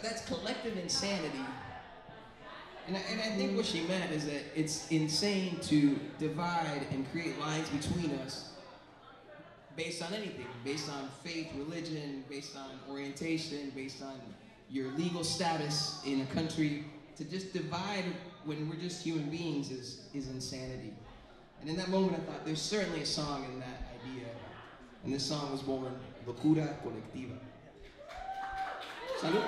that's collective insanity. And I think what she meant is that it's insane to divide and create lines between us based on anything, based on faith, religion, based on orientation, based on your legal status in a country. To just divide when we're just human beings is insanity. And in that moment I thought there's certainly a song in that idea. And this song was born, Locura Colectiva. Salud.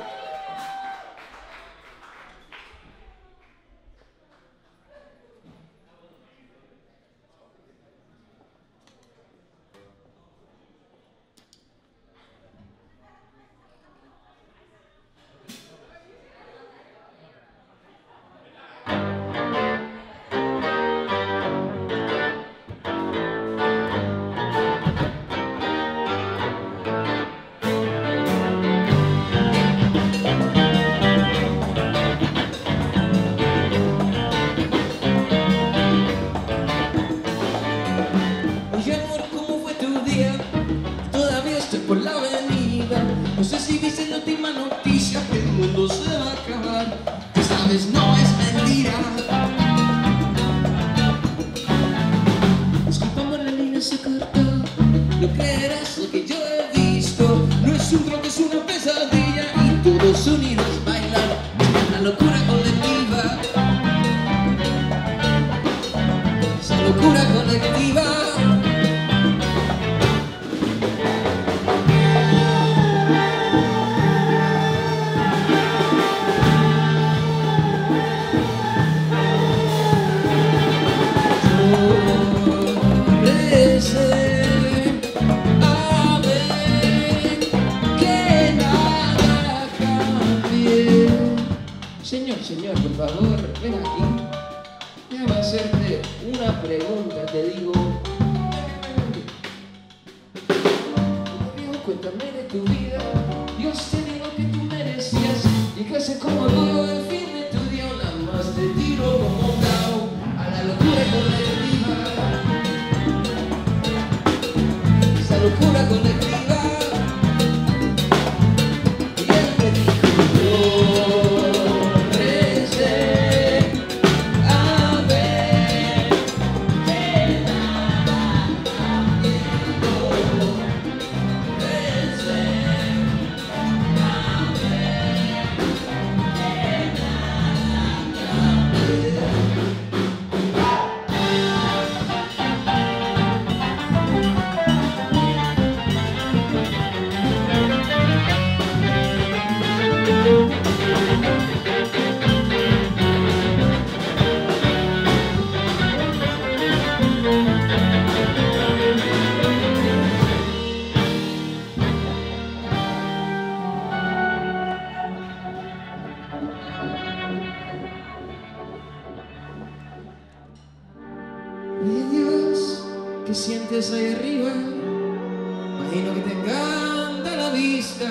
No sé si viste la última noticia que el mundo se va a acabar. Esta vez no es mentira. Disculpame, la línea se cortó. No creerás lo que yo he visto. No es un trote, es una pesadilla. Y todos unidos bailan la locura colectiva. Esa locura colectiva. Señor, por favor, ven aquí. Déjame hacerte una pregunta, te digo. Viejo, cuéntame de tu vida. Dios te dijo que tú merecías. Llegaste como luego del fin de tu día. Nada más te tiro como un dao a la locura colectiva. Esa locura colectiva. Y él me dijo, ¿qué sientes ahí arriba? Imagino que te encanta la vista.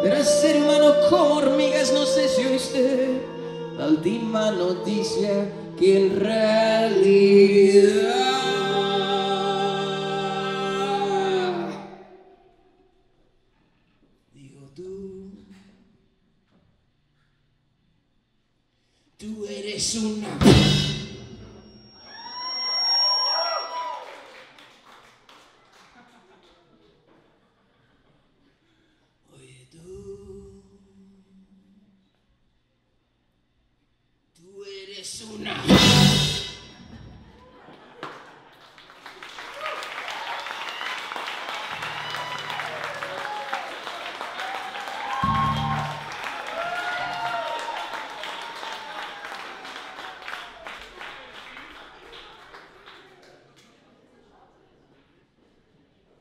Eres ser humano como hormigas, no sé si oíste la última noticia que en realidad digo tú eres una... Es una...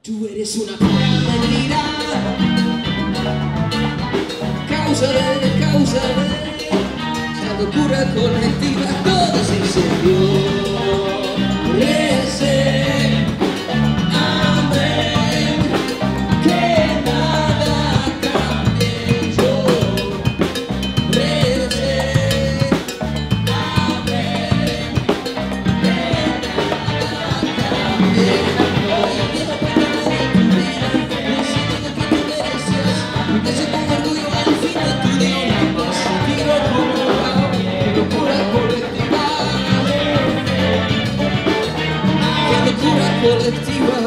Tú eres una pura mentira. Causa de locura colectiva, todo es en serio. Recé, amén, que nada cambie. Yo recé, amén, que nada cambie. Hoy quiero ponerme de tu vida, no sé lo que tú mereces, porque se con orgullo al colectiva.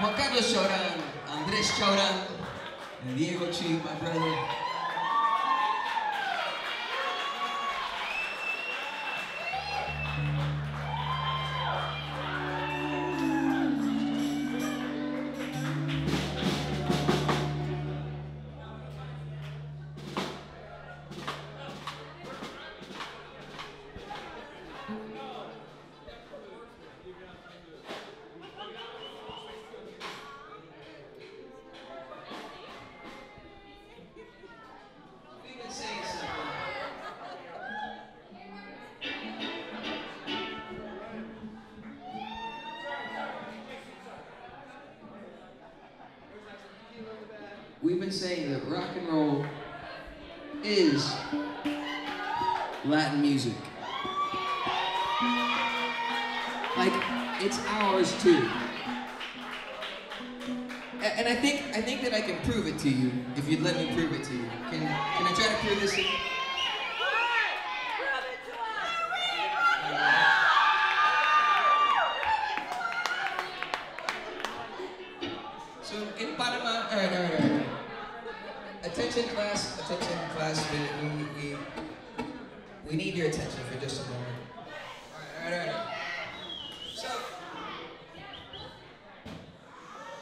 Juan Carlos Chauran, Andrés Chauran, and Diego Chi, my brother. We've been saying that rock and roll is Latin music. Like, it's ours too. And I think that I can prove it to you if you'd let me prove it to you. Can I try to prove this to you? So in Panama, all right. Attention class, we need your attention for just a moment. All right. So,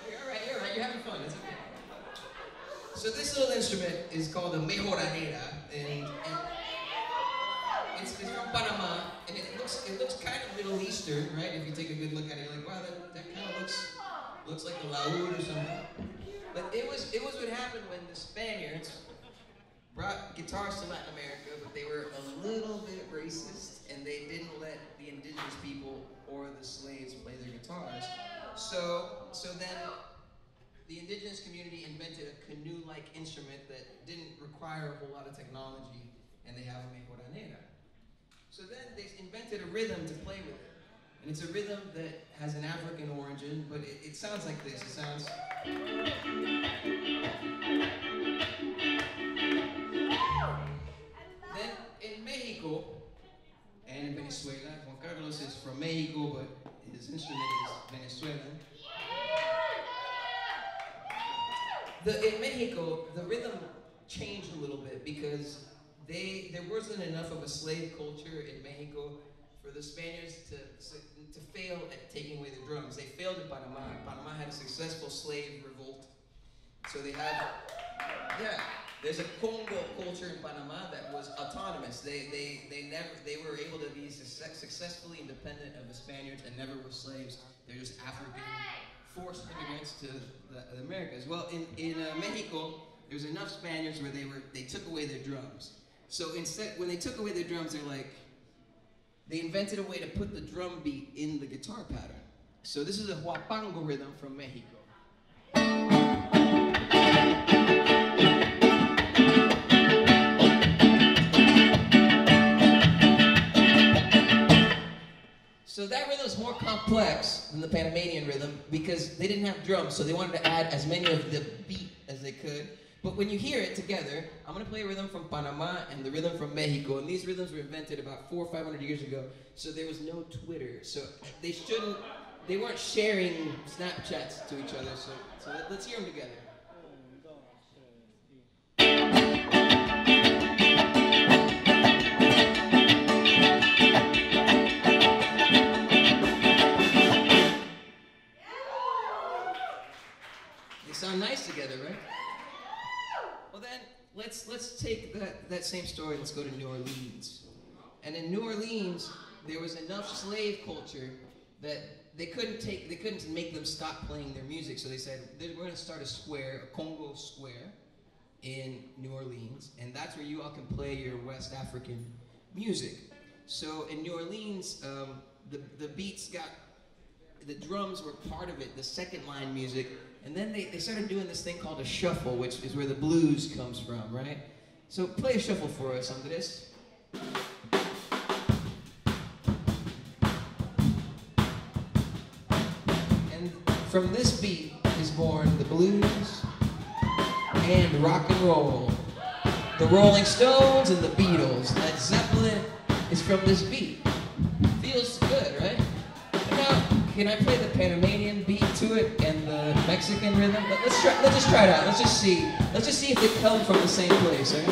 you're all right, you're having fun, it's okay. So this little instrument is called a mejoranera, and it's from Panama, and it looks kind of Middle Eastern, right? If you take a good look at it, you're like, wow, that kind of looks like a laúd or something. But it was what happened when the Spaniards brought guitars to Latin America, but they were a little bit racist, and they didn't let the indigenous people or the slaves play their guitars. So then the indigenous community invented a canoe-like instrument that didn't require a whole lot of technology, and they have a mejoranera. So then they invented a rhythm to play with it. And it's a rhythm that has an African origin, but it sounds like this. It sounds... Then in Mexico and in Venezuela, Juan Carlos is from Mexico, but his instrument is Venezuelan. In Mexico, the rhythm changed a little bit because there wasn't enough of a slave culture in Mexico for the Spaniards to fail at taking away the drums. They failed in Panama. Panama had a successful slave revolt. So they had, there's a Congo culture in Panama that was autonomous. They were able to be successfully independent of the Spaniards and never were slaves. They're just African forced immigrants to the Americas. Well, in Mexico, there was enough Spaniards where they took away their drums. So instead, when they took away their drums, they invented a way to put the drum beat in the guitar pattern. So this is a huapango rhythm from Mexico. So that rhythm is more complex than the Panamanian rhythm because they didn't have drums, so they wanted to add as many of the beat as they could. But when you hear it together, I'm going to play a rhythm from Panama and the rhythm from Mexico. And these rhythms were invented about 400 or 500 years ago. So there was no Twitter. So they weren't sharing Snapchats to each other. So let's hear them together. sound nice together, right? Well then, let's take that same story. Let's go to New Orleans. And in New Orleans, there was enough slave culture that they couldn't make them stop playing their music. So they said, we're going to start a square, a Congo square, in New Orleans, and that's where you all can play your West African music. So in New Orleans, the beats the drums were part of it, the second line music, and then they started doing this thing called a shuffle, which is where the blues comes from, right? So play a shuffle for us, Andres. And from this beat is born the blues and rock and roll. The Rolling Stones and the Beatles, Led Zeppelin is from this beat. Feels good, right? Now, can I play the Panamanian beat to it and the Mexican rhythm? Let's just try it out. Let's just see if they come from the same place, right?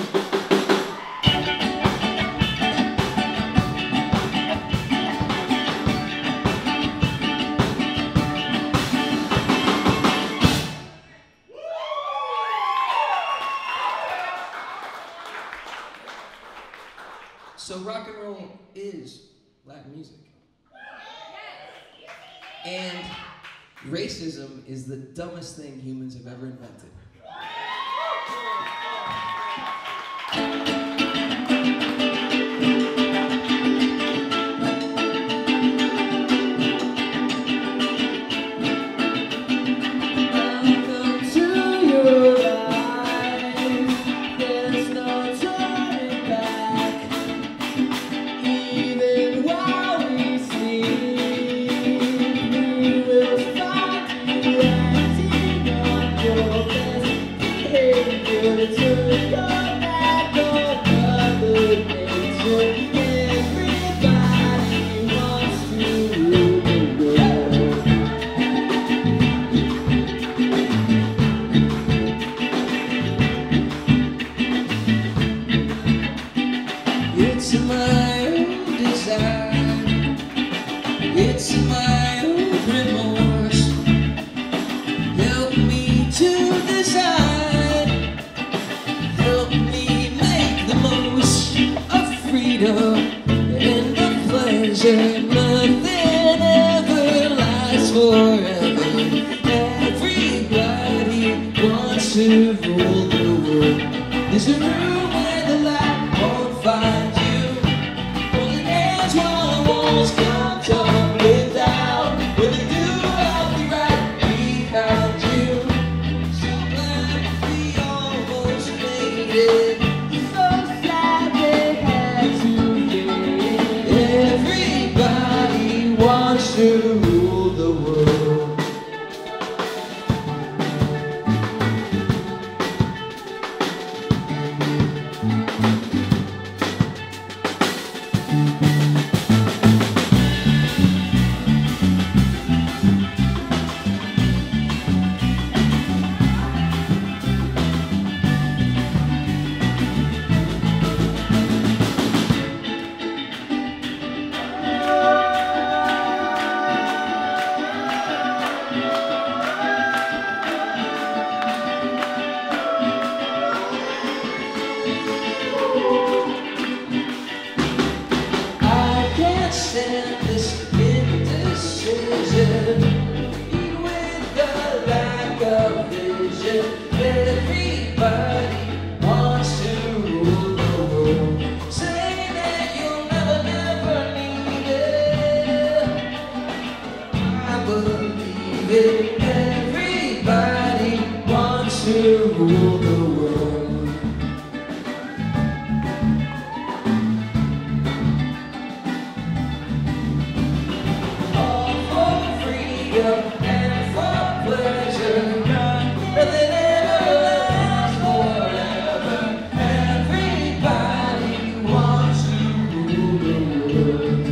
So rock and roll is Latin music. And racism is the dumbest thing humans have ever invented. It's my own remorse. Help me to decide. Help me make the most of freedom and of pleasure. Nothing ever lasts forever. Everybody wants to rule the world. There's a room where the light won't find you. Holding hands while the walls come tumbling down. When they do, I'll be right behind you. So glad we almost made it. So sad they had to fade. Everybody wants to rule the world. Stand this indecision, with the lack of vision. Everybody wants to rule the world. Say that you'll never need it. I believe it. Everybody wants to rule the world. And for pleasure, nothing ever lasts forever. Everybody wants to rule the world.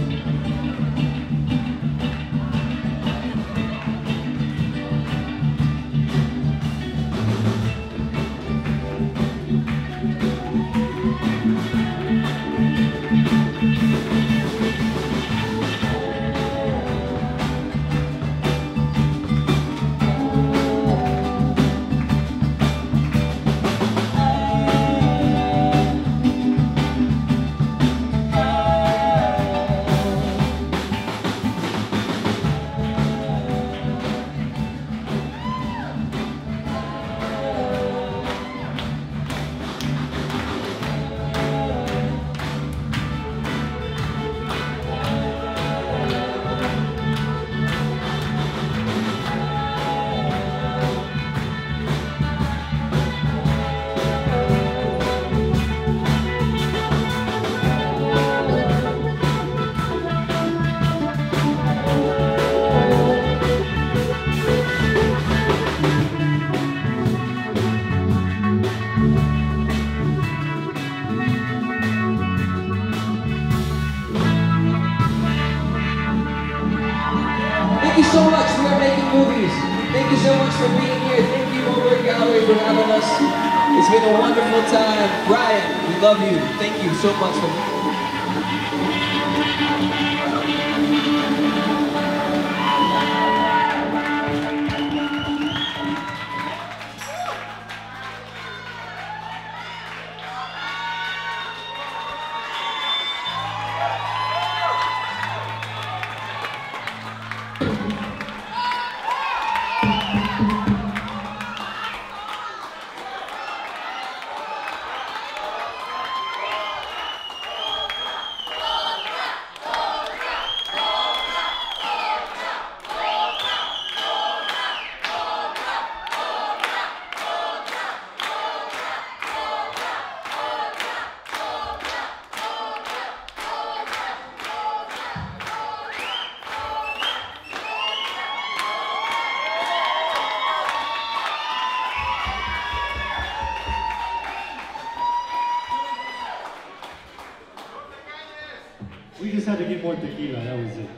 for being here. Thank you, Moberg Gallery, for having us. It's been a wonderful time. Ryan, we love you. Thank you so much for being here. We just had to get more tequila, that was it.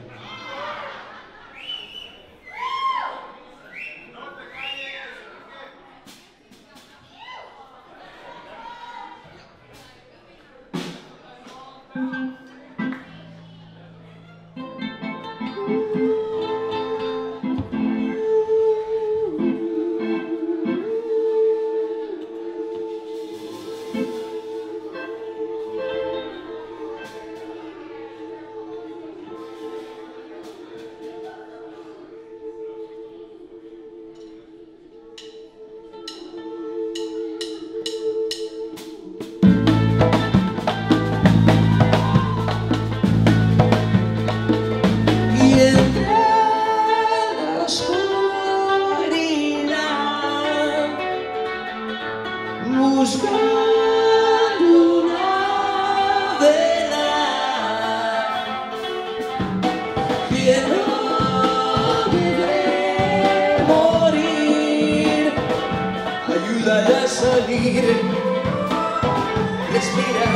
Respira,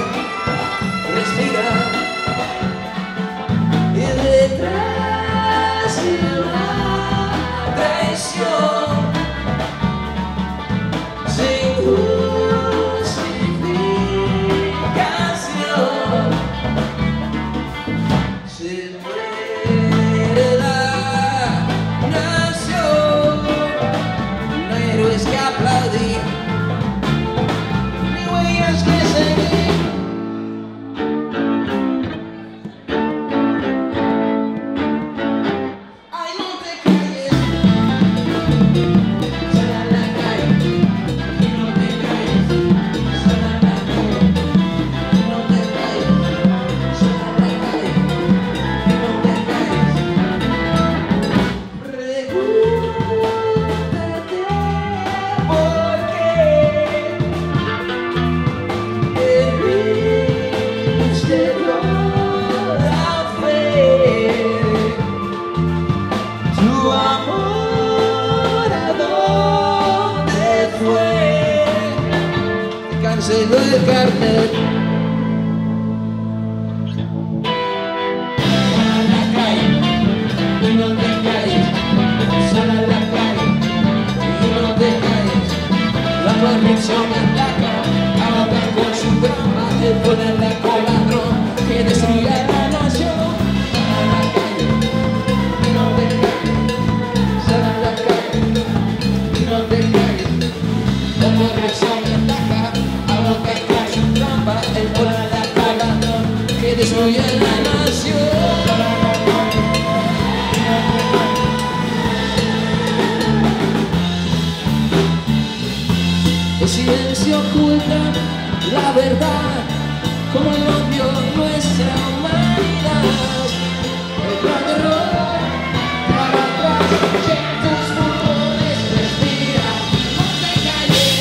respira, y detrás de la traición, sin justificación, se muere la nación. No hay héroes que aplaudir, ni huellas que seguir. Ay, no te calles, sal a la calle, y no te calles, sal a la calle, y no te calles, sal a la calle, y no te calles. Pregúntate por qué perdiste toda fe. Tu amor, ¿a dónde fue? Te canceló el carnet. Sal a la calle y no te calles. Sal a la calle y no te calles. La corrupción ataca, ahoga con su trampa, te pone la coladrón que destruye la nación. Sal a la calle y no te calles. Sal a la calle y no te calles. La corrupción ataca, ahoga con su trampa, te pone la coladrón que destruye la nación. El silencio oculta la verdad, como el odio nuestra humanidad. El gran error, para atrás, checa tus pulmones, respira, no te calles.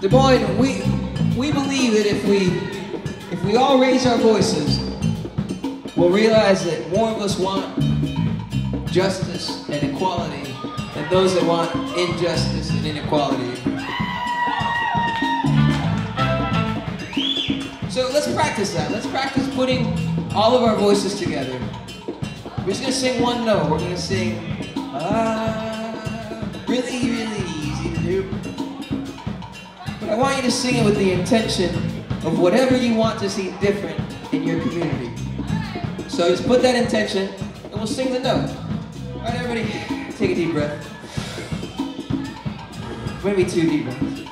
Des Moines, we believe that if we all raise our voices, we'll realize that more of us want justice and equality than those that want injustice and inequality. So let's practice that. Let's practice putting all of our voices together. We're just gonna sing one note. We're gonna sing, really, really easy to do. But I want you to sing it with the intention of whatever you want to see different in your community. So just put that intention, and we'll sing the note. All right, everybody, take a deep breath. Maybe 2 deep breaths.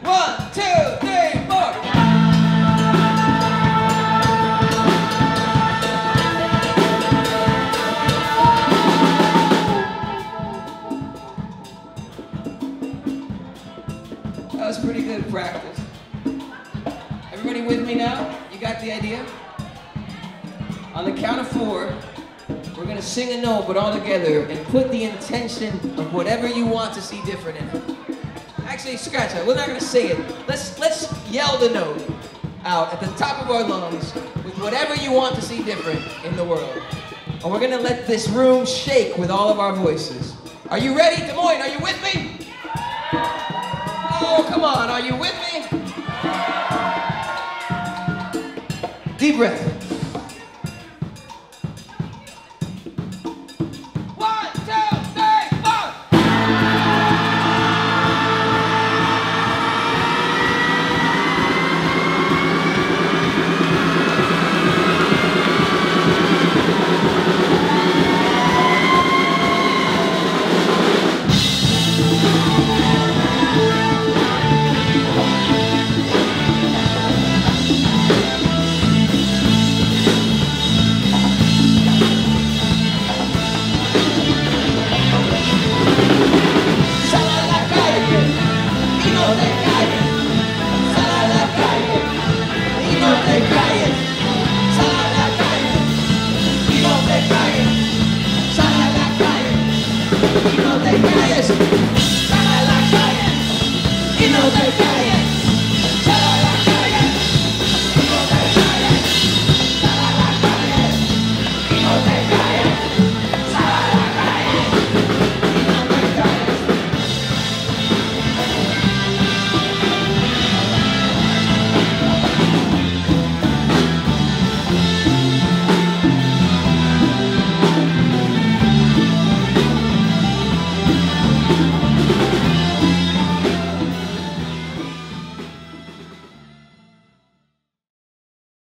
1, 2, 3, 4. That was pretty good practice. Everybody with me now? You got the idea? On the count of 4, we're gonna sing a note, but all together, and put the intention of whatever you want to see different in it. Actually, scratch that. We're not gonna sing it. Let's yell the note out at the top of our lungs with whatever you want to see different in the world. And we're gonna let this room shake with all of our voices. Are you ready, Des Moines? Are you with me? Oh, come on. Are you with me? Deep breath.